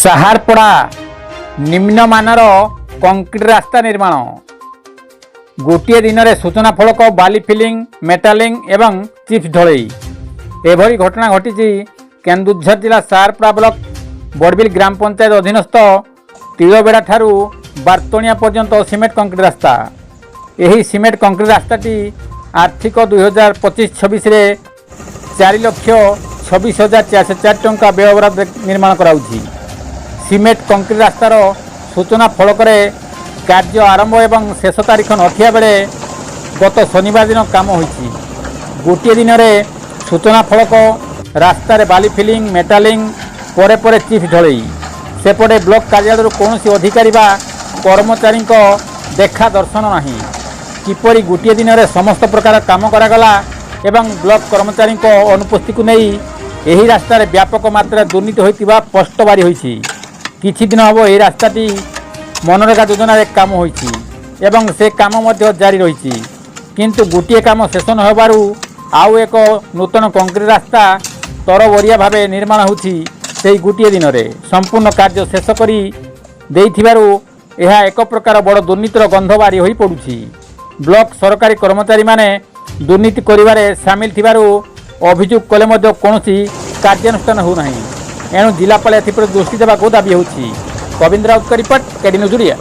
ସାହାରପଡ଼ା ନିମ୍ନମାନର କଂକ୍ରିଟ ରାସ୍ତା ନିର୍ମାଣ। ଗୋଟିଏ ଦିନରେ ସୂଚନା ଫଳକ, ବାଲି ଫିଲିଂ, ମେଟାଲିଂ ଏବଂ ଚିପ୍ସ ଢଳେଇ। ଏଭଳି ଘଟଣା ଘଟିଛି କେନ୍ଦୁଝର ଜିଲ୍ଲା ସାହାରପଡ଼ା ବ୍ଲକ ବଡ଼ବିଲ ଗ୍ରାମ ପଞ୍ଚାୟତ ଅଧୀନସ୍ଥ ତିଳବେଡ଼ା ଠାରୁ ବାର୍ତ୍ତଣିଆ ପର୍ଯ୍ୟନ୍ତ ସିମେଣ୍ଟ କଂକ୍ରିଟ ରାସ୍ତା। ଏହି ସିମେଣ୍ଟ କଂକ୍ରିଟ ରାସ୍ତାଟି ଆର୍ଥିକ 2025-26ରେ 4,26,404 ଟଙ୍କା ବ୍ୟୟବରାଦ ନିର୍ମାଣ କରାଯାଉଛି। ସିମେଣ୍ଟ କଂକ୍ରିଟ ରାସ୍ତାର ସୂଚନା ଫଳକରେ କାର୍ଯ୍ୟ ଆରମ୍ଭ ଏବଂ ଶେଷ ତାରିଖ ନଥିବା ବେଳେ ଗତ ଶନିବାର ଦିନ କାମ ହୋଇଛି। ଗୋଟିଏ ଦିନରେ ସୂଚନା ଫଳକ, ରାସ୍ତାରେ ବାଲି ଫିଲିଂ, ମେଟାଲିଂ, ପରେ ପରେ ଚିପ୍ସ ଢଳେଇ। ସେପଟେ ବ୍ଲକ କାର୍ଯ୍ୟାଳୟରୁ କୌଣସି ଅଧିକାରୀ ବା କର୍ମଚାରୀଙ୍କ ଦେଖା ଦର୍ଶନ ନାହିଁ। କିପରି ଗୋଟିଏ ଦିନରେ ସମସ୍ତ ପ୍ରକାର କାମ କରାଗଲା ଏବଂ ବ୍ଲକ କର୍ମଚାରୀଙ୍କ ଅନୁପସ୍ଥିତିକୁ ନେଇ ଏହି ରାସ୍ତାରେ ବ୍ୟାପକ ମାତ୍ରାରେ ଦୁର୍ନୀତି ହୋଇଥିବା ସ୍ପଷ୍ଟ ବାରି ହୋଇଛି। କିଛି ଦିନ ହେବ ଏହି ରାସ୍ତାଟି ମନରେଗା ଯୋଜନାରେ କାମ ହୋଇଛି ଏବଂ ସେ କାମ ମଧ୍ୟ ଜାରି ରହିଛି, କିନ୍ତୁ ଗୋଟିଏ କାମ ଶେଷ ନ ହେବାରୁ ଆଉ ଏକ ନୂତନ କଂକ୍ରିଟ ରାସ୍ତା ତରବରିଆ ଭାବେ ନିର୍ମାଣ ହେଉଛି। ସେହି ଗୋଟିଏ ଦିନରେ ସମ୍ପୂର୍ଣ୍ଣ କାର୍ଯ୍ୟ ଶେଷ କରି ଦେଇଥିବାରୁ ଏହା ଏକ ପ୍ରକାର ବଡ଼ ଦୁର୍ନୀତିର ଗନ୍ଧ ବାରି ହୋଇପଡ଼ୁଛି। ବ୍ଲକ ସରକାରୀ କର୍ମଚାରୀମାନେ ଦୁର୍ନୀତି କରିବାରେ ସାମିଲ ଥିବାରୁ ଅଭିଯୋଗ କଲେ ମଧ୍ୟ କୌଣସି କାର୍ଯ୍ୟାନୁଷ୍ଠାନ ହେଉନାହିଁ। ଏଣୁ ଜିଲ୍ଲାପାଳ ଏଥିପ୍ରତି ଦୃଷ୍ଟି ଦେବାକୁ ଦାବି ହେଉଛି। ଗୋବିନ୍ଦ ରାଉତଙ୍କ ରିପୋର୍ଟ, କେଡି ନ୍ୟୁଜ୍ ଓଡ଼ିଆ।